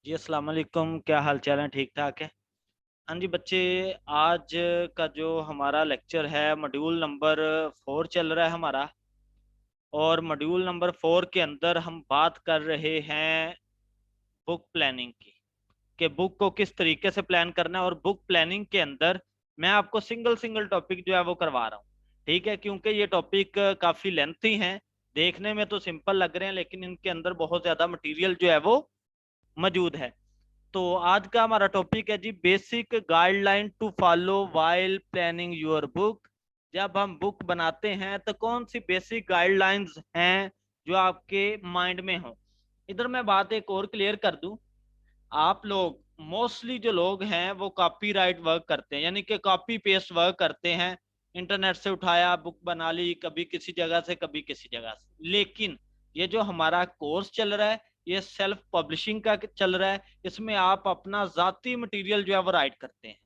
जी अस्सलाम वालेकुम। क्या हाल चाल है? ठीक ठाक है। हाँ जी बच्चे, आज का जो हमारा लेक्चर है मॉड्यूल नंबर 4 चल रहा है हमारा। और मॉड्यूल नंबर 4 के अंदर हम बात कर रहे हैं बुक प्लानिंग की, कि बुक को किस तरीके से प्लान करना है। और बुक प्लानिंग के अंदर मैं आपको सिंगल सिंगल टॉपिक जो है वो करवा रहा हूँ। ठीक है, क्योंकि ये टॉपिक काफी लेंथी हैं। देखने में तो सिंपल लग रहे हैं लेकिन इनके अंदर बहुत ज्यादा मटेरियल जो है वो मौजूद है। तो आज का हमारा टॉपिक है जी, basic guideline to follow while planning your book. जब हम बुक बनाते हैं तो कौन सी बेसिक गाइडलाइंस हैं जो आपके माइंड में हो। इधर मैं बात एक और क्लियर कर दूं। आप लोग मोस्टली जो लोग हैं वो कॉपीराइट वर्क करते हैं, यानी कि कॉपी पेस्ट वर्क करते हैं। इंटरनेट से उठाया, बुक बना ली, कभी किसी जगह से कभी किसी जगह से। लेकिन ये जो हमारा कोर्स चल रहा है ये सेल्फ पब्लिशिंग का चल रहा है। इसमें आप अपना जाती मटेरियल जो है वो राइट करते हैं।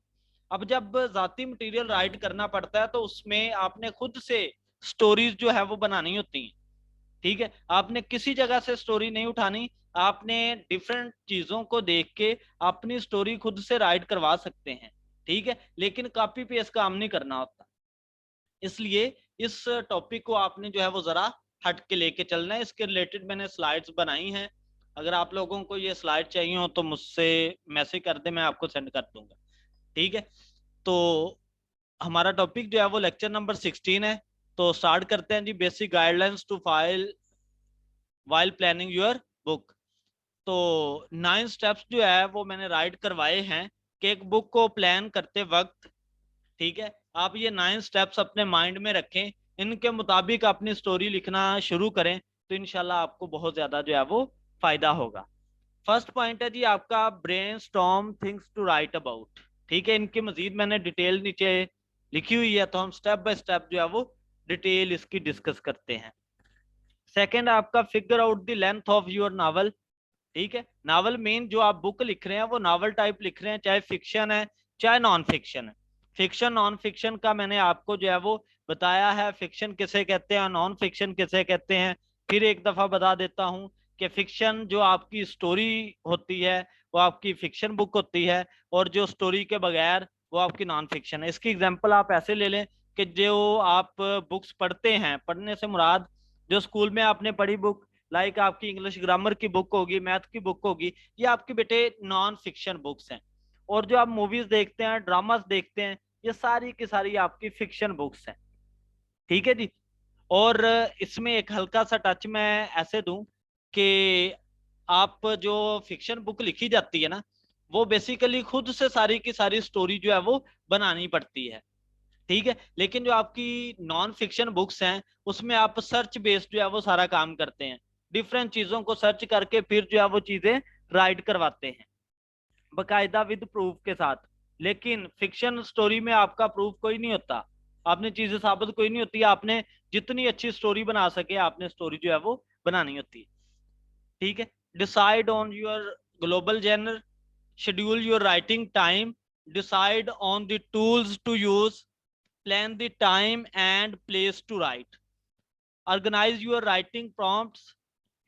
अब जब जाती मटेरियल राइट करना पड़ता है तो उसमें आपने खुद से स्टोरीज जो है वो बनानी होती हैं। ठीक है, आपने किसी जगह से स्टोरी नहीं उठानी। आपने डिफरेंट चीजों को देख के अपनी स्टोरी खुद से राइट करवा सकते हैं। ठीक है, लेकिन कॉपी पेस्ट काम नहीं करना होता। इसलिए इस टॉपिक को आपने जो है वो जरा हट के लेके चलना है। इसके रिलेटेड मैंने स्लाइड्स बनाई हैं। अगर आप लोगों को ये स्लाइड चाहिए हो तो मुझसे मैसेज कर दे, मैं आपको सेंड कर दूंगा। ठीक है, तो हमारा टॉपिक जो है वो लेक्चर नंबर 16 है। तो स्टार्ट करते हैं जी, basic guidelines to follow while planning your book. तो 9 स्टेप्स जो है वो मैंने राइट करवाए हैं कि एक बुक को प्लान करते वक्त। ठीक है, आप ये 9 स्टेप्स अपने माइंड में रखें, इनके मुताबिक अपनी स्टोरी लिखना शुरू करें तो इनशाला आपको बहुत ज्यादा जो है वो फायदा होगा। फर्स्ट पॉइंट है जी आपका, brainstorm things to write about. ठीक है, इनकी मजीद मैंने डिटेल नीचे लिखी हुई है, तो हम स्टेप बाय स्टेप जो है वो डिटेल इसकी डिस्कस करते हैं। सेकेंड आपका, figure out the length of your novel. ठीक है, नावल मीन जो आप बुक लिख रहे हैं वो नावल टाइप लिख रहे हैं, चाहे फिक्शन है चाहे नॉन फिक्शन है। फिक्शन नॉन फिक्शन का मैंने आपको जो है वो बताया है, फिक्शन किसे कहते हैं, नॉन फिक्शन किसे कहते हैं। फिर एक दफा बता देता हूँ कि फिक्शन जो आपकी स्टोरी होती है वो आपकी फिक्शन बुक होती है, और जो स्टोरी के बगैर वो आपकी नॉन फिक्शन है। इसकी एग्जांपल आप ऐसे ले लें कि जो आप बुक्स पढ़ते हैं, पढ़ने से मुराद जो स्कूल में आपने पढ़ी बुक, लाइक आपकी इंग्लिश ग्रामर की बुक होगी, मैथ की बुक होगी, ये आपकी बेटे नॉन फिक्शन बुक्स हैं। और जो आप मूवीज देखते हैं, ड्रामास देखते हैं, ये सारी की सारी आपकी फिक्शन बुक्स हैं। ठीक है जी। और इसमें एक हल्का सा टच मैं ऐसे दूं कि आप जो फिक्शन बुक लिखी जाती है ना, वो बेसिकली खुद से सारी की सारी स्टोरी जो है वो बनानी पड़ती है। ठीक है, लेकिन जो आपकी नॉन फिक्शन बुक्स हैं उसमें आप सर्च बेस्ड जो है वो सारा काम करते हैं। डिफरेंट चीजों को सर्च करके फिर जो है वो चीजें राइट करवाते हैं बकायदा विद प्रूफ के साथ। लेकिन फिक्शन स्टोरी में आपका प्रूफ कोई नहीं होता, आपने चीजें साबित कोई नहीं होती। आपने जितनी अच्छी स्टोरी बना सके आपने स्टोरी जो है वो बनानी होती है। ठीक है, decide on your global genre, schedule your writing time, decide on the tools to use, plan the time and place to write, organize your writing prompts,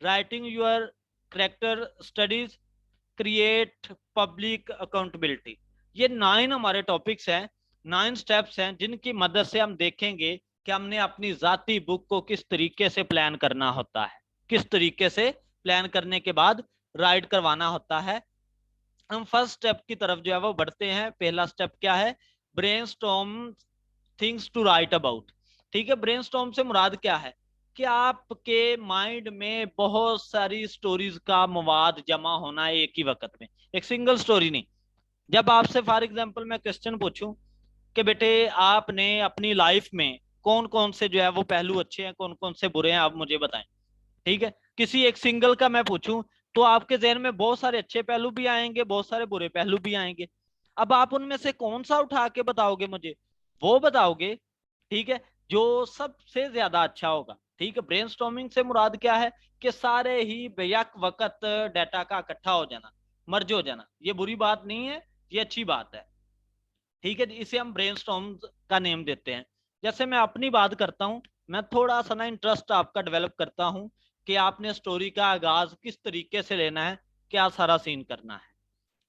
writing your character studies, create public accountability। ये 9 हमारे topics हैं, 9 steps हैं जिनकी मदद से हम देखेंगे कि हमने अपनी जाती बुक को किस तरीके से प्लान करना होता है, किस तरीके से प्लान करने के बाद राइट करवाना होता है। हम फर्स्ट स्टेप की तरफ जो है वो बढ़ते हैं। पहला स्टेप क्या है? Brainstorm things to write about. ठीक है, ब्रेनस्टॉर्म से मुराद क्या है कि आपके माइंड में बहुत सारी स्टोरीज का मवाद जमा होना है एक ही वक्त में, एक सिंगल स्टोरी नहीं। जब आपसे फॉर एग्जांपल मैं क्वेश्चन पूछूं कि बेटे आपने अपनी लाइफ में कौन कौन से जो है वो पहलू अच्छे हैं, कौन कौन से बुरे हैं, आप मुझे बताएं। ठीक है, किसी एक सिंगल का मैं पूछूं तो आपके जहन में बहुत सारे अच्छे पहलू भी आएंगे, बहुत सारे बुरे पहलू भी आएंगे। अब आप उनमें से कौन सा उठा के बताओगे मुझे, वो बताओगे। ठीक है, जो सबसे ज्यादा अच्छा होगा। ठीक है, ब्रेनस्टॉर्मिंग से मुराद क्या है कि सारे ही बेयक वक्त डाटा का इकट्ठा हो जाना, मर्ज हो जाना। ये बुरी बात नहीं है, ये अच्छी बात है। ठीक है, इसे हम ब्रेनस्टॉर्म का नेम देते हैं। जैसे मैं अपनी बात करता हूँ, मैं थोड़ा सा ना इंटरेस्ट आपका डेवलप करता हूँ कि आपने स्टोरी का आगाज किस तरीके से लेना है, क्या सारा सीन करना है।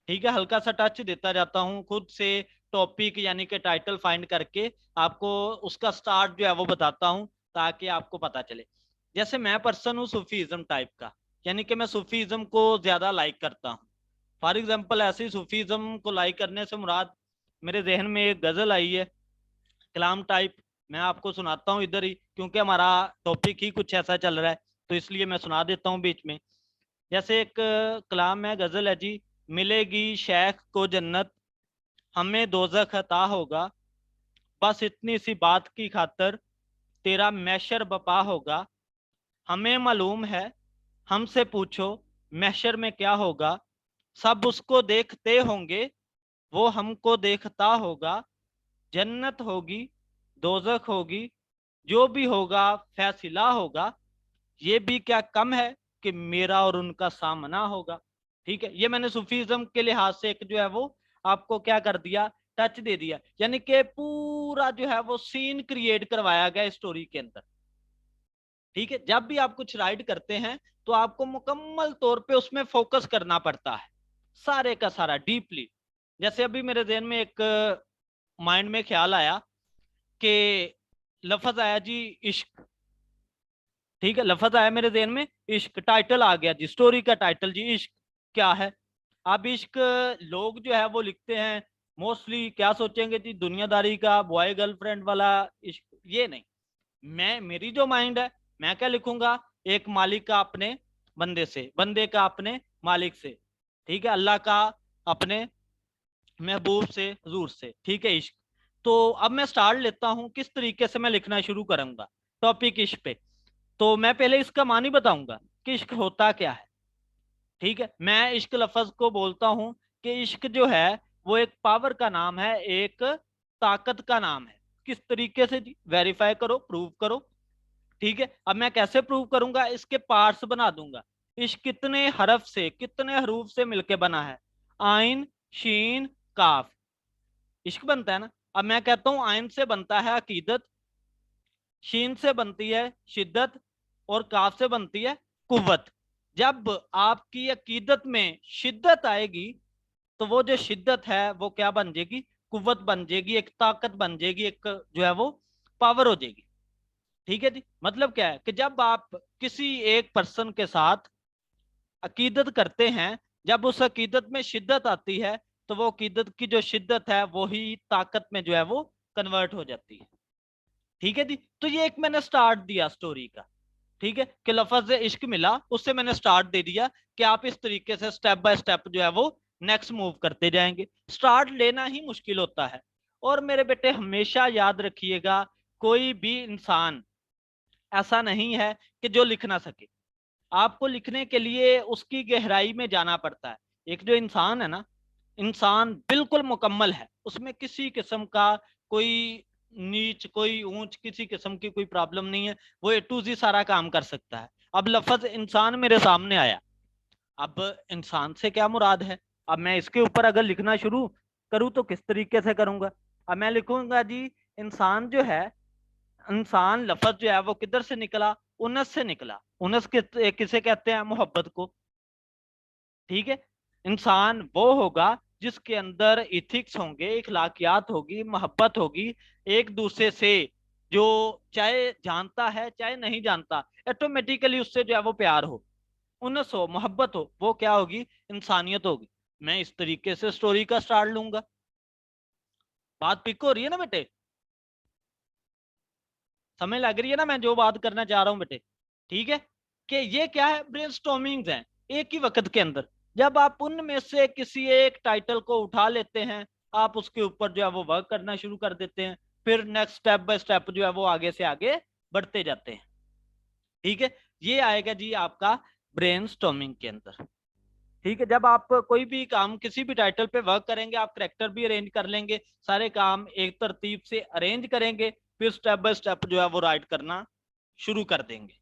ठीक है, हल्का सा टच देता जाता हूँ खुद से, टॉपिक यानी कि टाइटल फाइंड करके आपको उसका स्टार्ट जो है वो बताता हूँ, ताकि आपको पता चले। जैसे मैं पर्सन हूँ सूफीज्म टाइप का, यानी कि मैं सूफीज्म को ज्यादा लाइक करता हूँ। फॉर एग्जाम्पल ऐसे ही सूफीज्म को लाइक करने से मुराद, मेरे जहन में एक गजल आई है कलाम टाइप, मैं आपको सुनाता हूँ इधर ही, क्योंकि हमारा टॉपिक ही कुछ ऐसा चल रहा है, तो इसलिए मैं सुना देता हूँ बीच में। जैसे एक कलाम है, गजल है जी। मिलेगी शेख को जन्नत, हमें दोजख अता होगा, बस इतनी सी बात की खातर तेरा मैशर बपा होगा। हमें मालूम है, हमसे पूछो मैशर में क्या होगा, सब उसको देखते होंगे, वो हमको देखता होगा। जन्नत होगी, दोजख होगी, जो भी होगा फैसला होगा। ये भी क्या कम है कि मेरा और उनका सामना होगा। ठीक है, ये मैंने सूफीज्म के लिहाज से एक जो है वो आपको क्या कर दिया, टच दे दिया, यानी कि पूरा जो है वो सीन क्रिएट करवाया गया स्टोरी के अंदर। ठीक है, जब भी आप कुछ राइट करते हैं तो आपको मुकम्मल तौर पे उसमें फोकस करना पड़ता है, सारे का सारा डीपली। जैसे अभी मेरे जहन में एक माइंड में ख्याल आया कि लफज आया जी इश्क। ठीक है, लफज आया मेरे जहन में इश्क, टाइटल आ गया जी, स्टोरी का टाइटल जी इश्क क्या है। अब इश्क लोग जो है वो लिखते हैं मोस्टली क्या सोचेंगे जी, दुनियादारी का, बॉय गर्लफ्रेंड वाला इश्क, ये नहीं। मैं, मेरी जो माइंड है, मैं क्या लिखूंगा, एक मालिक का अपने बंदे से, बंदे का अपने मालिक से, ठीक है, अल्लाह का अपने महबूब से, हजूर से। ठीक है, इश्क। तो अब मैं स्टार्ट लेता हूँ, किस तरीके से मैं लिखना शुरू करूंगा टॉपिक इश्क पे। तो मैं पहले इसका मानी बताऊंगा कि इश्क होता क्या है। ठीक है, मैं इश्क लफज को बोलता हूं कि इश्क जो है वो एक पावर का नाम है, एक ताकत का नाम है। किस तरीके से जी, वेरीफाई करो, प्रूव करो। ठीक है, अब मैं कैसे प्रूव करूंगा, इसके पार्ट्स बना दूंगा। इश्क कितने हरफ से, कितने हरूफ से मिलके बना है, आइन, शीन, काफ, इश्क बनता है ना। अब मैं कहता हूं आइन से बनता है अकीदत, शीन से बनती है शिद्दत, और काफ से बनती है कुव्वत। जब आपकी अकीदत में शिद्दत आएगी तो वो जो शिद्दत है वो क्या बन जाएगी, कुव्वत बन जाएगी, एक ताकत बन जाएगी, एक जो है वो पावर हो जाएगी। ठीक है जी, मतलब क्या है कि जब आप किसी एक पर्सन के साथ अकीदत करते हैं, जब उस अकीदत में शिद्दत आती है, तो वो अकीदत की जो शिद्दत है वो ही ताकत में जो है वो कन्वर्ट हो जाती है। ठीक है जी, तो ये एक मैंने स्टार्ट दिया स्टोरी का। ठीक है, कि लफज इश्क मिला, उससे मैंने स्टार्ट दे दिया कि आप इस तरीके से स्टेप बाय स्टेप जो है वो नेक्स्ट मूव करते जाएंगे। स्टार्ट लेना ही मुश्किल होता है। और मेरे बेटे हमेशा याद रखिएगा, कोई भी इंसान ऐसा नहीं है कि जो लिख ना सके। आपको लिखने के लिए उसकी गहराई में जाना पड़ता है। एक जो इंसान है ना, इंसान बिल्कुल मुकम्मल है, उसमें किसी किस्म का कोई नीच, कोई ऊंच, किसी किस्म की कोई प्रॉब्लम नहीं है, वो ए टू जी सारा काम कर सकता है। अब लफज इंसान मेरे सामने आया, अब इंसान से क्या मुराद है, अब मैं इसके ऊपर अगर लिखना शुरू करूँ तो किस तरीके से करूंगा। अब मैं लिखूंगा जी, इंसान जो है, इंसान लफज जो है वो किधर से निकला, उनस से निकला। उनस किसे कहते हैं, मोहब्बत को। ठीक है, इंसान वो होगा जिसके अंदर इथिक्स होंगे, इखलाकियात होगी, मोहब्बत होगी एक दूसरे से, जो चाहे जानता है चाहे नहीं जानता, ऑटोमेटिकली उससे जो है वो प्यार हो, उनस हो, मोहब्बत हो, वो क्या होगी, इंसानियत होगी। मैं इस तरीके से स्टोरी का स्टार्ट लूंगा। बात पिक हो रही है ना बेटे, समझ लग रही है ना मैं जो बात करना चाह रहा हूँ बेटे। ठीक है, कि ये क्या है, ब्रेनस्टॉर्मिंग्स हैं एक ही वक्त के अंदर। जब आप उनमें से किसी एक टाइटल को उठा लेते हैं, आप उसके ऊपर जो है वो वर्क करना शुरू कर देते हैं, फिर नेक्स्ट स्टेप बाय स्टेप जो है वो आगे से आगे बढ़ते जाते हैं। ठीक है, ये आएगा जी आपका ब्रेनस्टॉर्मिंग के अंदर। ठीक है, जब आप कोई भी काम किसी भी टाइटल पे वर्क करेंगे, आप करेक्टर भी अरेंज कर लेंगे, सारे काम एक तरतीब से अरेंज करेंगे, फिर स्टेप बाय स्टेप जो है वो राइट करना शुरू कर देंगे।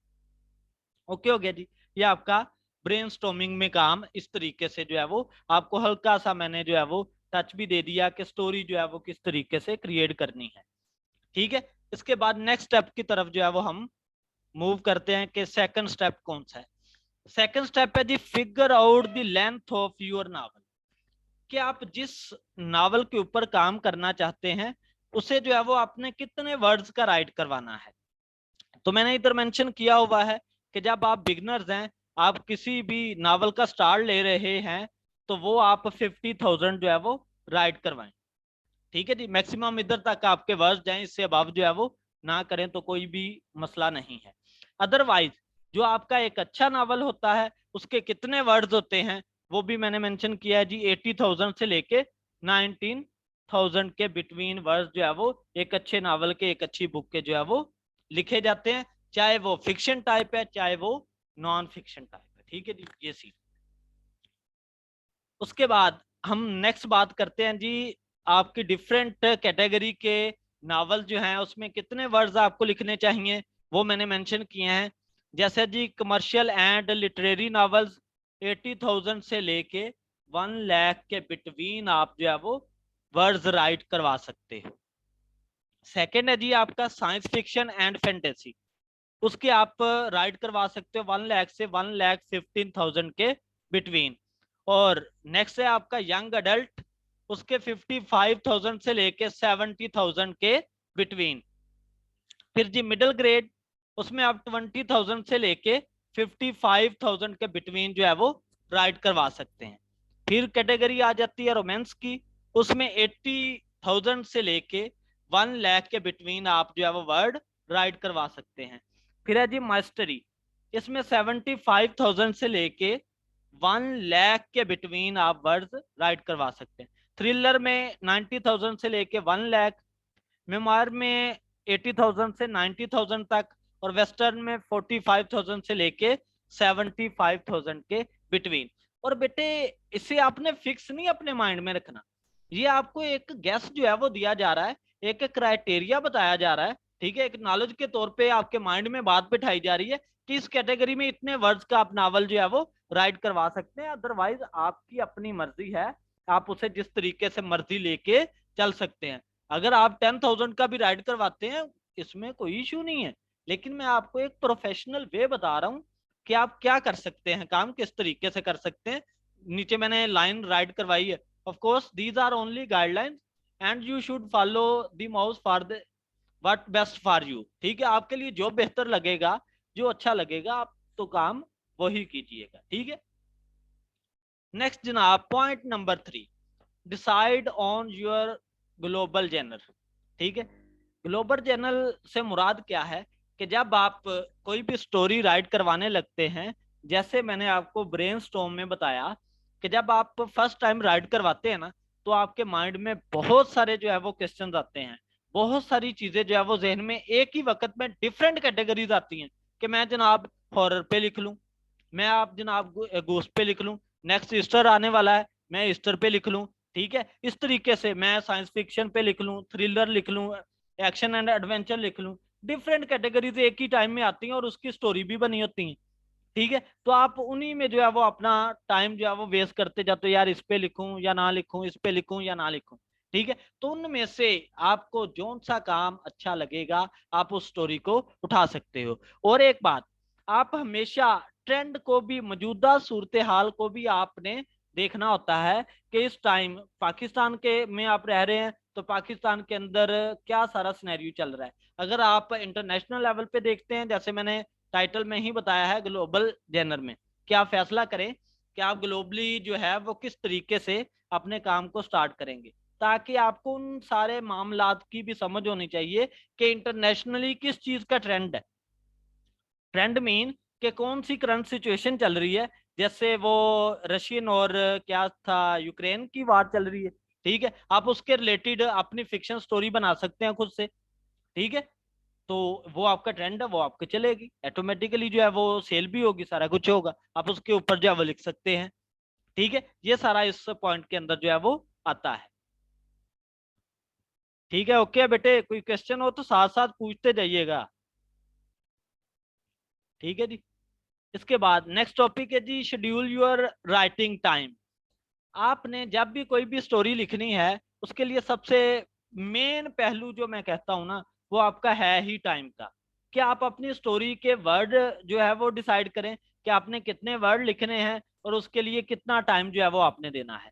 ओके हो गया जी, ये आपका ब्रेनस्टॉर्मिंग में काम इस तरीके से जो है वो आपको हल्का सा मैंने जो है वो टच भी दे दिया कि स्टोरी जो है वो किस तरीके से क्रिएट करनी है। ठीक है, इसके बाद नेक्स्ट स्टेप की तरफ जो है वो हम मूव करते हैं कि सेकंड स्टेप कौन सा है। सेकंड स्टेप है जी figure out the length of your novel, कि आप जिस नावल के ऊपर काम करना चाहते हैं उसे जो है वो आपने कितने वर्ड्स का राइट करवाना है। तो मैंने इधर मेंशन किया हुआ है कि जब आप बिगनर्स हैं, आप किसी भी नावल का स्टार्ट ले रहे हैं, तो वो आप 50,000 जो है वो राइट करवाएं। ठीक है जी, मैक्सिमम इधर तक आपके वर्ड्स जाएं, इससे अबव जो है वो ना करें तो कोई भी मसला नहीं है। अदरवाइज जो आपका एक अच्छा नावल होता है उसके कितने वर्ड्स होते हैं वो भी मैंने मेंशन किया है जी, 80,000 से लेके 19,000 के बिटवीन वर्ड्स जो है वो एक अच्छे नावल के, एक अच्छी बुक के जो है वो लिखे जाते हैं, चाहे वो फिक्शन टाइप है चाहे वो नॉन फिक्शन टाइप है। ठीक है जी, ये सी। उसके बाद हम नेक्स्ट बात करते हैं जी, आपकी डिफरेंट कैटेगरी के नावल जो हैं उसमें कितने वर्ड्स आपको लिखने चाहिए, वो मैंने मेंशन किए हैं। जैसे जी कमर्शियल एंड लिटरेरी नावल्स 80,000 से लेके 1 लाख के बिटवीन आप जो है वो वर्ड्स राइट करवा सकते हो। सेकेंड है जी आपका साइंस फिक्शन एंड फैंटेसी, उसके आप राइट करवा सकते हो 1 लाख से 1,15,000 के बिटवीन। और नेक्स्ट है आपका यंग अडल्ट, उसके 55,000 से लेके 70,000 के बिटवीन। फिर जी मिडिल ग्रेड, उसमें आप 20,000 से लेके 55,000 के बिटवीन जो है वो राइट करवा सकते हैं। फिर कैटेगरी आ जाती है रोमांस की, उसमें 80,000 से लेके 1 लाख के बिटवीन आप जो है वो वर्ड राइट करवा सकते हैं। फिर है जी मास्टरी, इसमें 75,000 से लेके 1 लाख के बिटवीन आप वर्ड राइट करवा सकते हैं। थ्रिलर में 90,000 से लेके 1 लाख, मेमोयर में 80,000 से 90,000 तक, और वेस्टर्न में 45,000 से लेके 75,000 के बिटवीन। और बेटे इसे आपने फिक्स नहीं अपने माइंड में रखना, ये आपको एक गैस जो है वो दिया जा रहा है, एक क्राइटेरिया बताया जा रहा है। ठीक है, एक नॉलेज के तौर पे आपके माइंड में बात बिठाई जा रही है कि इस कैटेगरी में इतने वर्ड्स का आप नावल जो है वो राइट करवा सकते हैं। अदरवाइज आपकी अपनी मर्जी है, आप उसे जिस तरीके से मर्जी लेके चल सकते हैं। अगर आप 10,000 का भी राइड करवाते हैं इसमें कोई इशू नहीं है, लेकिन मैं आपको एक प्रोफेशनल वे बता रहा हूँ कि आप क्या कर सकते हैं, काम किस तरीके से कर सकते हैं। नीचे मैंने लाइन राइड करवाई है, of course these are only guidelines and you should follow the mouse for the what best for you. ठीक है, आपके लिए जो बेहतर लगेगा, जो अच्छा लगेगा, आप तो काम वही कीजिएगा। ठीक है, नेक्स्ट जनाब point number 3, decide on your global journal. ठीक है, ग्लोबल जर्नल से मुराद क्या है कि जब आप कोई भी स्टोरी राइट करवाने लगते हैं, जैसे मैंने आपको ब्रेनस्टॉर्म में बताया कि जब आप फर्स्ट टाइम राइट करवाते हैं ना, तो आपके माइंड में बहुत सारे जो है वो क्वेश्चंस आते हैं, बहुत सारी चीजें जो है वो जहन में एक ही वक्त में डिफरेंट कैटेगरीज आती हैं कि मैं जनाब हॉरर पे लिख लूं, मैं आप जनाब गोस्ट पे लिख लूं, नेक्स्ट ईस्टर आने वाला है मैं ईस्टर पे लिख लूं। ठीक है, इस तरीके से मैं साइंस फिक्शन पे लिख लूं, थ्रिलर लिख लूं, एक्शन एंड एडवेंचर लिख लूं। डिफरेंट कैटेगरीज एक ही टाइम में आती हैं और उसकी स्टोरी भी बनी होती है। ठीक है, तो आप उन्हीं में जो है वो अपना टाइम जो है वो वेस्ट करते जाते हो, यार इस पे लिखूं या ना लिखूं, इस पे लिखूं या ना लिखूं। ठीक है, तो उनमें से आपको जो सा काम अच्छा लगेगा आप उस स्टोरी को उठा सकते हो। और एक बात, आप हमेशा ट्रेंड को भी, मौजूदा सूरत हाल को भी आपने देखना होता है कि इस टाइम पाकिस्तान के में आप रह रहे हैं तो पाकिस्तान के अंदर क्या सारा सिनेरियो चल रहा है। अगर आप इंटरनेशनल लेवल पे देखते हैं, जैसे मैंने टाइटल में ही बताया है ग्लोबल जेनर में, कि आप फैसला करें कि आप ग्लोबली जो है वो किस तरीके से अपने काम को स्टार्ट करेंगे, ताकि आपको उन सारे मामलात की भी समझ होनी चाहिए कि इंटरनेशनली किस चीज का ट्रेंड है। ट्रेंड मीन कि कौन सी करंट सिचुएशन चल रही है, जैसे वो रशियन और क्या था यूक्रेन की वार चल रही है। ठीक है, आप उसके रिलेटेड अपनी फिक्शन स्टोरी बना सकते हैं खुद से। ठीक है, तो वो आपका ट्रेंड है, वो आपके चलेगी ऑटोमेटिकली, जो है वो सेल भी होगी, सारा कुछ होगा, आप उसके ऊपर जो है वो लिख सकते हैं। ठीक है, ये सारा इस पॉइंट के अंदर जो है वो आता है। ठीक है, ओके बेटे, कोई क्वेश्चन हो तो साथ साथ पूछते जाइएगा। ठीक है जी, इसके बाद नेक्स्ट टॉपिक है जी शेड्यूल योर राइटिंग टाइम। आपने जब भी कोई भी स्टोरी लिखनी है उसके लिए सबसे मेन पहलू जो मैं कहता हूं ना, वो आपका है ही टाइम का, कि आप अपनी स्टोरी के वर्ड जो है वो डिसाइड करें कि आपने कितने वर्ड लिखने हैं और उसके लिए कितना टाइम जो है वो आपने देना है।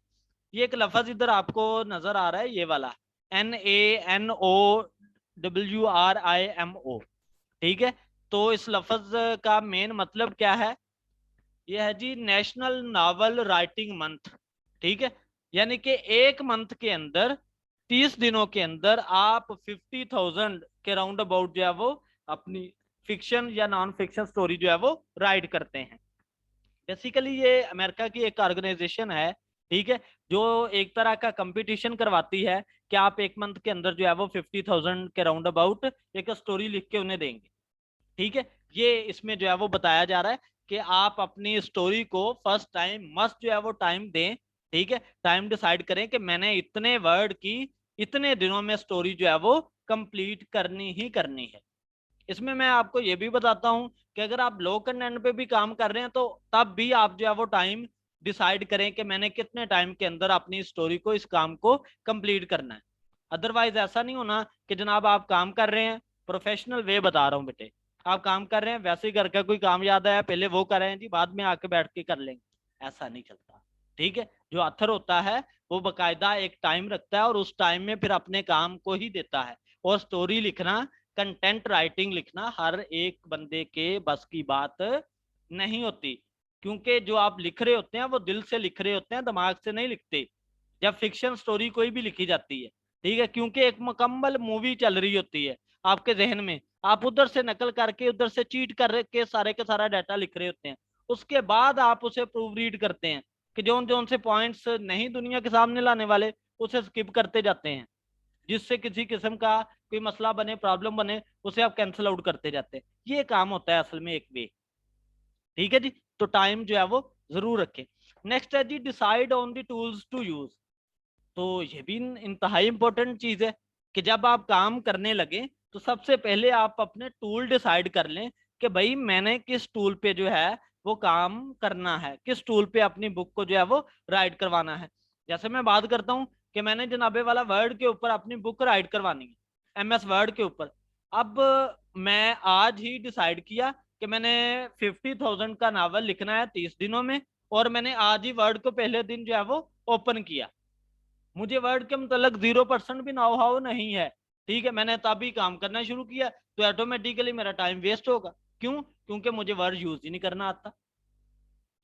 ये एक लफ्ज इधर आपको नजर आ रहा है, ये वाला NANOWRIMO, ठीक है। तो इस लफ्ज का मेन मतलब क्या है? ये है जी नेशनल नावल राइटिंग मंथ, ठीक है। यानी कि एक मंथ के अंदर 30 दिनों के अंदर आप 50,000 के राउंड अबाउट जो है वो अपनी फिक्शन या नॉन फिक्शन स्टोरी जो है वो राइट करते हैं। बेसिकली ये अमेरिका की एक ऑर्गेनाइजेशन है, ठीक है, जो एक तरह का कंपटीशन करवाती है कि आप एक मंथ के अंदर जो है वो 50,000 के राउंड अबाउट एक स्टोरी लिख के उन्हें देंगे, ठीक है। ये इसमें जो है वो बताया जा रहा है कि आप अपनी स्टोरी को फर्स्ट टाइम मस्ट जो है वो टाइम दें, ठीक है। टाइम डिसाइड करें कि मैंने इतने वर्ड की इतने दिनों में स्टोरी जो है वो कंप्लीट करनी ही करनी है। इसमें मैं आपको ये भी बताता हूं कि अगर आप लो कंटेंट पे भी काम कर रहे हैं तो तब भी आप जो है वो टाइम डिसाइड करें कि मैंने कितने टाइम के अंदर अपनी स्टोरी को, इस काम को कंप्लीट करना है। अदरवाइज ऐसा नहीं होना कि जनाब आप काम कर रहे हैं, प्रोफेशनल वे बता रहा हूँ बेटे, आप काम कर रहे हैं वैसे ही घर का कोई काम याद आया पहले वो कर रहे हैं जी, बाद में आके बैठ के कर लेंगे, ऐसा नहीं चलता, ठीक है। जो अथर होता है वो बकायदा एक टाइम रखता है और उस टाइम में फिर अपने काम को ही देता है। और स्टोरी लिखना, कंटेंट राइटिंग लिखना हर एक बंदे के बस की बात नहीं होती, क्योंकि जो आप लिख रहे होते हैं वो दिल से लिख रहे होते हैं, दिमाग से नहीं लिखते। जब फिक्शन स्टोरी कोई भी लिखी जाती है, ठीक है, क्योंकि एक मुकम्मल मूवी चल रही होती है आपके जहन में, आप उधर से नकल करके उधर से चीट कर के सारे का सारा डाटा लिख रहे होते हैं। उसके बाद आप उसे प्रूव रीड करते हैं कि जो जो से पॉइंट्स नहीं दुनिया के सामने लाने वाले उसे स्किप करते जाते हैं, जिससे किसी किस्म का कोई मसला बने, प्रॉब्लम बने, उसे आप कैंसिल आउट करते जाते हैं। ये काम होता है असल में एक वे, ठीक है जी। तो टाइम जो है वो जरूर रखें। नेक्स्ट है जी decide on the tools to use. तो ये भी इंतहाई इंपॉर्टेंट चीज है कि जब आप काम करने लगे तो सबसे पहले आप अपने टूल डिसाइड कर लें कि भाई मैंने किस टूल पे जो है वो काम करना है, किस टूल पे अपनी बुक को जो है वो राइट करवाना है। जैसे मैं बात करता हूँ कि मैंने जनाबे वाला वर्ड के ऊपर अपनी बुक राइट करवानी है, MS वर्ड के ऊपर। अब मैं आज ही डिसाइड किया कि मैंने 50,000 का नावल लिखना है 30 दिनों में, और मैंने आज ही वर्ड को पहले दिन जो है वो ओपन किया। मुझे वर्ड के मतलब 0% भी नाउ हाउ नहीं है, ठीक है, मैंने तभी काम करना शुरू किया, तो ऑटोमेटिकली मेरा टाइम वेस्ट होगा। क्यों? क्योंकि मुझे वर्ड यूज ही नहीं करना आता,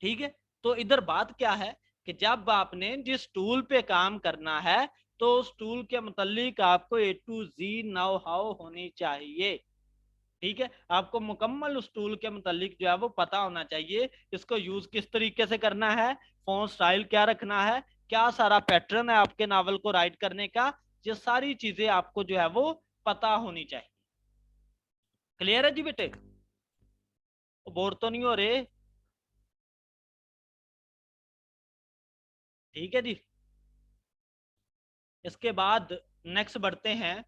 ठीक है। तो इधर बात क्या है कि जब आपने जिस टूल पे काम करना है तो उस टूल के मुतालिक आपको A to Z now how होनी चाहिए, ठीक है। आपको मुकम्मल उस टूल के मुतालिक जो है वो पता होना चाहिए, इसको यूज किस तरीके से करना है, फॉन्ट स्टाइल क्या रखना है, क्या सारा पैटर्न है आपके नावल को राइट करने का, ये सारी चीजें आपको जो है वो पता होनी चाहिए। क्लियर है जी बेटे? बोर तो नहीं हो रहे? ठीक है जी। इसके बाद नेक्स्ट बढ़ते हैं।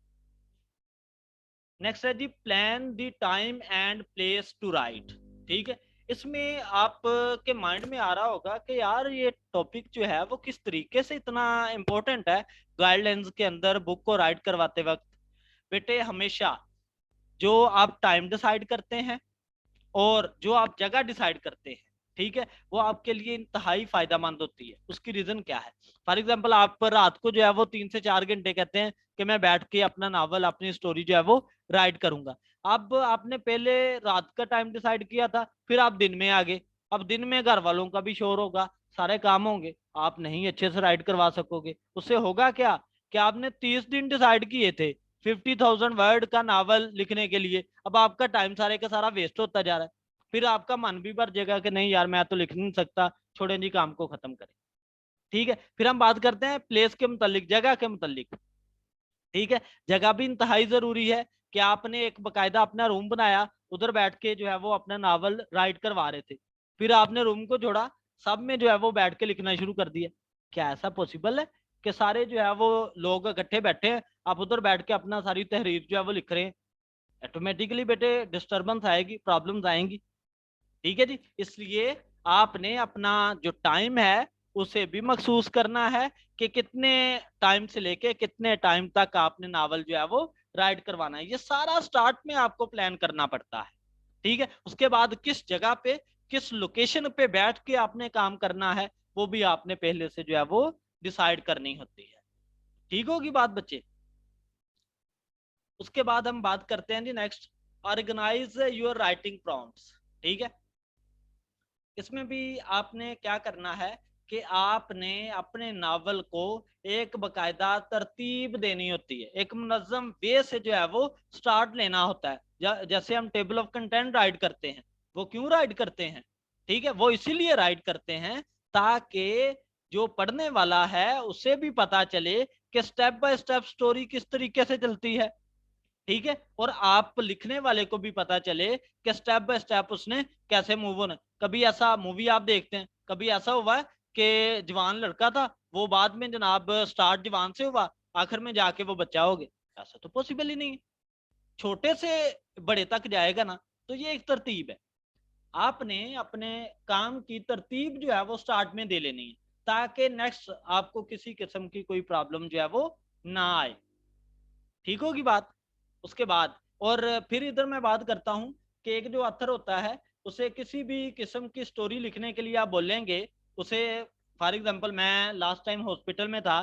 नेक्स्ट है जी plan the time and place to write, ठीक है। इसमें आप के माइंड में आ रहा होगा कि यार ये टॉपिक जो है वो किस तरीके से इतना इम्पोर्टेंट है गाइडलाइंस के अंदर बुक को राइट करवाते वक्त। बेटे हमेशा जो आप टाइम डिसाइड करते हैं और जो आप जगह डिसाइड करते हैं, ठीक है, वो आपके लिए इंतहाई फायदेमंद होती है। उसकी रीजन क्या है? फॉर एग्जाम्पल आप रात को जो है वो 3 से 4 घंटे कहते हैं कि मैं बैठ के अपना नावल, अपनी स्टोरी जो है वो राइट करूंगा। अब आपने पहले रात का टाइम डिसाइड किया था, फिर आप दिन में आ गए। अब दिन में घर वालों का भी शोर होगा, सारे काम होंगे, आप नहीं अच्छे से राइट करवा सकोगे। उससे होगा क्या कि आपने 30 दिन डिसाइड किए थे 50,000 वर्ड का नावल लिखने के लिए, अब आपका टाइम सारे का सारा वेस्ट होता जा रहा है। फिर आपका मन भी भर जाएगा कि नहीं यार मैं तो लिख नहीं सकता, छोड़े जी काम को खत्म करें, ठीक है। फिर हम बात करते हैं प्लेस के मुतालिक, जगह के मुतालिक, ठीक है। जगह भी इंतहाई जरूरी है कि आपने एक बकायदा अपना रूम बनाया, उधर बैठ के जो है वो अपना नावल राइट करवा रहे थे, फिर आपने रूम को जोड़ा, सब में जो है वो बैठ के लिखना शुरू कर दिया। क्या ऐसा पॉसिबल है कि सारे जो है वो लोग इकट्ठे बैठे हैं, आप उधर बैठ के अपना सारी तहरीर जो है वो लिख रहे हैं? ऑटोमेटिकली बेटे डिस्टर्बेंस आएगी, प्रॉब्लम्स आएंगी, ठीक है जी। इसलिए आपने अपना जो टाइम है उसे भी महसूस करना है कि कितने टाइम से लेके कितने टाइम तक आपने नावल जो है वो राइट करवाना है। ये सारा स्टार्ट में आपको प्लान करना पड़ता है, ठीक है। उसके बाद किस जगह पे किस लोकेशन पे बैठ के आपने काम करना है वो भी आपने पहले से जो है वो डिसाइड करनी होती है। ठीक होगी बात बच्चे। उसके बाद हम बात करते हैं जी next, organise your writing prompts. ठीक है, इसमें भी आपने क्या करना है कि आपने अपने नावल को एक बकायदा तरतीब देनी होती है, एक मुनज़्ज़म वे से जो है वो स्टार्ट लेना होता है। जैसे हम टेबल ऑफ कंटेंट राइट करते हैं, वो क्यों राइट करते हैं? ठीक है, वो इसीलिए राइट करते हैं ताकि जो पढ़ने वाला है उसे भी पता चले कि स्टेप बाय स्टेप स्टोरी किस तरीके से चलती है। ठीक है, और आप लिखने वाले को भी पता चले कि स्टेप बाय स्टेप उसने कैसे मूव होना। कभी ऐसा मूवी आप देखते हैं, कभी ऐसा हुआ है कि जवान लड़का था, वो बाद में जनाब स्टार्ट जवान से हुआ, आखिर में जाके वो बच्चा हो गया? ऐसा तो पॉसिबल ही नहीं है। छोटे से बड़े तक जाएगा ना, तो ये एक तरतीब है। आपने अपने काम की तरतीब जो है वो स्टार्ट में दे लेनी है ताकि नेक्स्ट आपको किसी किस्म की कोई प्रॉब्लम जो है वो ना आए। ठीक होगी बात। उसके बाद और फिर इधर मैं बात करता हूँ कि एक जो ऑथर होता है उसे किसी भी किस्म की स्टोरी लिखने के लिए आप बोलेंगे उसे। फॉर एग्जांपल मैं लास्ट टाइम हॉस्पिटल में था,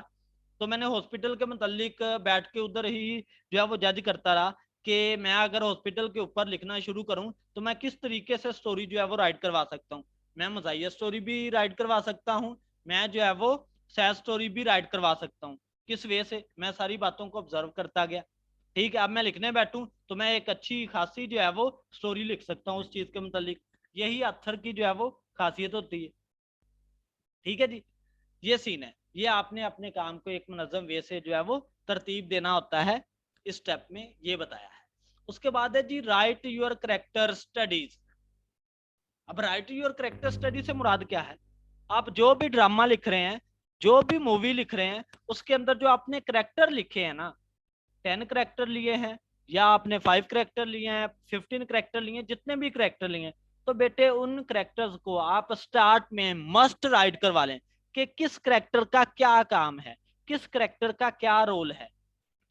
तो मैंने हॉस्पिटल के मुतल्लिक बैठ के उधर ही जो है वो जज करता रहा कि मैं अगर हॉस्पिटल के ऊपर लिखना शुरू करूं तो मैं किस तरीके से स्टोरी जो है वो राइट करवा सकता हूँ। मैं मज़ाहिया स्टोरी भी राइट करवा सकता हूँ, मैं जो है वो सैड स्टोरी भी राइट करवा सकता हूँ। किस वे से मैं सारी बातों को ऑब्जर्व करता गया। ठीक है, अब मैं लिखने बैठूं तो मैं एक अच्छी खासी जो है वो स्टोरी लिख सकता हूँ उस चीज के मुतालिक। यही अत्थर की जो है वो खासियत होती है। ठीक है जी, ये सीन है। ये आपने अपने काम को एक मुनज़्ज़म वे से जो है वो तरतीब देना होता है, इस स्टेप में ये बताया है। उसके बाद है जी राइट योर करेक्टर स्टडीज। अब राइट योर करेक्टर स्टडी से मुराद क्या है? आप जो भी ड्रामा लिख रहे हैं, जो भी मूवी लिख रहे हैं, उसके अंदर जो आपने करेक्टर लिखे हैं ना, 10 करेक्टर लिए हैं या आपने 5 करेक्टर लिए हैं, 15 करेक्टर लिए हैं, जितने भी करेक्टर लिए हैं, तो बेटे उन करेक्टर्स को आप स्टार्ट में मस्ट राइट करवा लें कि किस करेक्टर का क्या काम है, किस करेक्टर का क्या रोल है।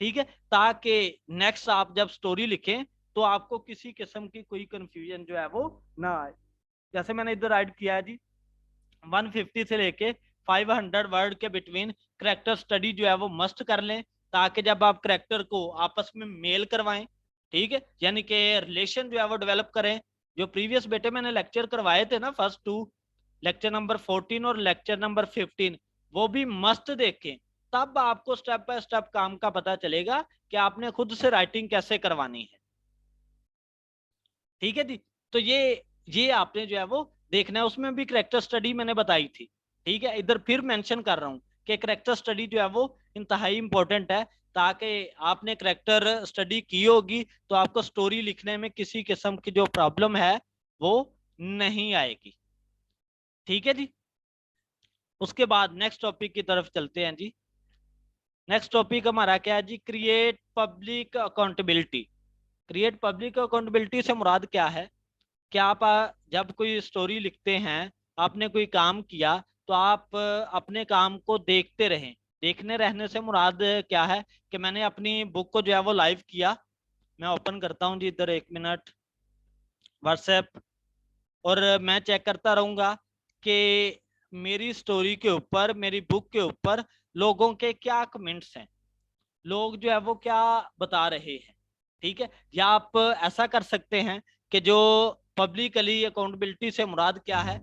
ठीक है, ताकि नेक्स्ट आप जब स्टोरी लिखें तो आपको किसी किस्म की कोई कंफ्यूजन जो है वो ना आए। जैसे मैंने इधर राइट किया है जी, 150 से लेके 500 वर्ड के बिटवीन करेक्टर स्टडी जो है वो मस्ट कर लें, ताकि जब आप करेक्टर को आपस में मेल करवाएं, ठीक है, यानी कि रिलेशन जो है वो डेवलप करें। जो प्रीवियस बेटे मैंने लेक्चर करवाए थे ना, फर्स्ट 2, लेक्चर नंबर 14 और लेक्चर नंबर 15, वो भी मस्ट देखें। तब आपको स्टेप बाय स्टेप काम का पता चलेगा कि आपने खुद से राइटिंग कैसे करवानी है। ठीक है जी, तो ये आपने जो है वो देखना है। उसमें भी करेक्टर स्टडी मैंने बताई थी। ठीक है, इधर फिर मेंशन कर रहा हूँ कि करेक्टर स्टडी जो है वो इंतहाई इंपॉर्टेंट है, ताकि आपने करेक्टर स्टडी की होगी तो आपको स्टोरी लिखने में किसी किस्म की जो प्रॉब्लम है वो नहीं आएगी। ठीक है जी, उसके बाद नेक्स्ट टॉपिक की तरफ चलते हैं जी। नेक्स्ट टॉपिक हमारा क्या है जी? Create public accountability. Create public accountability से मुराद क्या है कि आप जब कोई स्टोरी लिखते हैं, आपने कोई काम किया, तो आप अपने काम को देखते रहें। देखने रहने से मुराद क्या है कि मैंने अपनी बुक को जो है वो लाइव किया। मैं ओपन करता हूँ जी इधर, 1 मिनट, व्हाट्सएप, और मैं चेक करता रहूंगा कि मेरी स्टोरी के ऊपर, मेरी बुक के ऊपर लोगों के क्या कमेंट्स हैं, लोग जो है वो क्या बता रहे हैं। ठीक है, या आप ऐसा कर सकते हैं कि जो पब्लिकली अकाउंटेबिलिटी से मुराद क्या है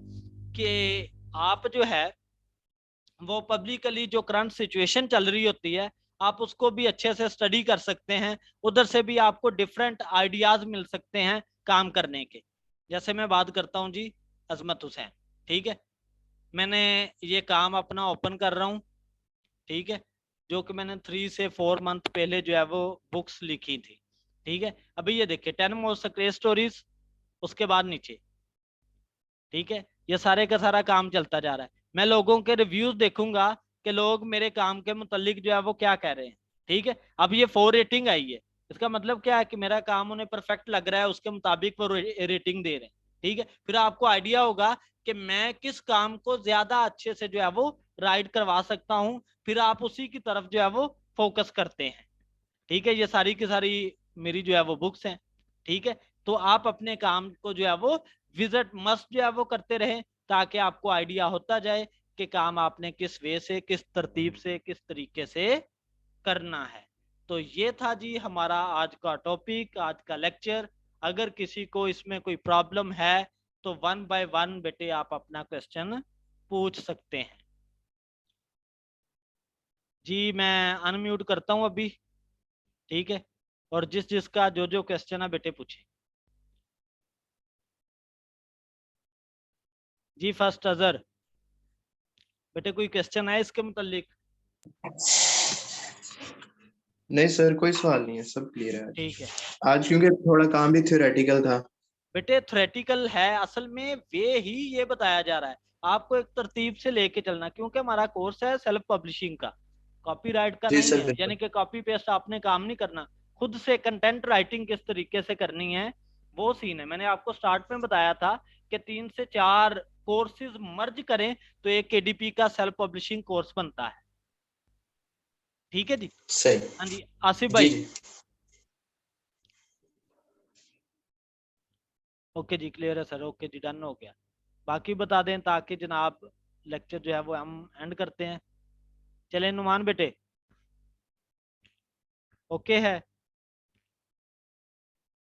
कि आप जो है वो पब्लिकली जो करंट सिचुएशन चल रही होती है, आप उसको भी अच्छे से स्टडी कर सकते हैं। उधर से भी आपको डिफरेंट आइडियाज मिल सकते हैं काम करने के। जैसे मैं बात करता हूँ जी अजमत हुसैन। ठीक है, मैंने ये काम अपना ओपन कर रहा हूँ। ठीक है, जो कि मैंने 3 से 4 मंथ पहले जो है वो बुक्स लिखी थी। ठीक है, अभी ये देखिए 10 मोस्ट क्रेज स्टोरीज, उसके बाद नीचे। ठीक है, ये सारे का सारा काम चलता जा रहा है। मैं लोगों के रिव्यूज देखूंगा कि लोग मेरे काम के मुतालिक जो है वो क्या कह रहे हैं। ठीक है, अब ये 4 रेटिंग आई है, इसका मतलब क्या है कि मेरा काम उन्हें परफेक्ट लग रहा है, उसके मुताबिक वो रेटिंग दे रहे हैं। ठीक है, फिर आपको आइडिया होगा कि मैं किस काम को ज्यादा अच्छे से जो है वो राइट करवा सकता हूँ, फिर आप उसी की तरफ जो है वो फोकस करते हैं। ठीक है, ये सारी की सारी मेरी जो है वो बुक्स हैं। ठीक है, तो आप अपने काम को जो है वो विजिट मस्ट जो है वो करते रहें, ताकि आपको आइडिया होता जाए कि काम आपने किस वे से, किस तरतीब से, किस तरीके से करना है। तो ये था जी हमारा आज का टॉपिक, आज का लेक्चर। अगर किसी को इसमें कोई प्रॉब्लम है तो 1 बाय 1 बेटे आप अपना क्वेश्चन पूछ सकते हैं। जी मैं अनम्यूट करता हूं अभी, ठीक है, और जिस जिसका जो जो क्वेश्चन है बेटे पूछे। जी फर्स्ट अजहर, बेटे कोई क्वेश्चन है इसके मुतालिक? नहीं सर, कोई सवाल नहीं है, सब क्लियर है ठीक है आज क्योंकि थोड़ा काम भी थ्योरेटिकल था। बेटे, थ्योरेटिकल है असल में, वे ही ये बताया जा रहा है आपको एक तरतीब से लेके चलना, क्योंकि हमारा कोर्स है सेल्फ पब्लिशिंग का, कॉपीराइट का जी नहीं सर है। बिल्कुल। यानी कि कॉपी पेस्ट आपने काम नहीं करना, खुद से कंटेंट राइटिंग किस तरीके से करनी है वो सीन है। मैंने आपको स्टार्ट में बताया था कि 3 से 4 कोर्सेज मर्ज करें तो एक केडीपी का सेल्फ पब्लिशिंग कोर्स बनता है। ठीक है जी। सही। हाँ जी आसिफ जी भाई। जी। ओके जी क्लियर है सर, ओके जी डन हो गया। बाकी बता दें ताकि जनाब लेक्चर जो है वो हम एंड करते हैं। चलें नुमान बेटे, ओके है?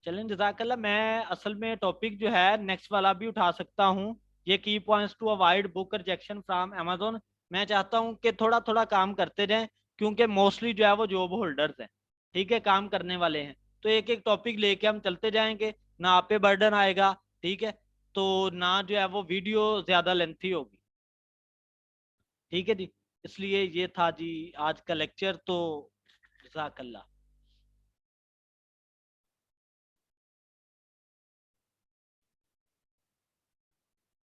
चलें जज़ाकल्लाह। मैं असल में टॉपिक जो है नेक्स्ट वाला भी उठा सकता हूँ, ये की points to avoid book rejection from Amazon. मैं चाहता हूँ कि थोड़ा थोड़ा काम करते जाएं, क्योंकि मोस्टली जो है वो जॉब होल्डर्स हैं, ठीक है, काम करने वाले हैं। तो एक एक टॉपिक लेके हम चलते जाएंगे, ना आप पे बर्डन आएगा, ठीक है, तो ना जो है वो वीडियो ज़्यादा लेंथी होगी। ठीक है जी, इसलिए ये था जी आज का लेक्चर। तो जज़ाकल्लाह।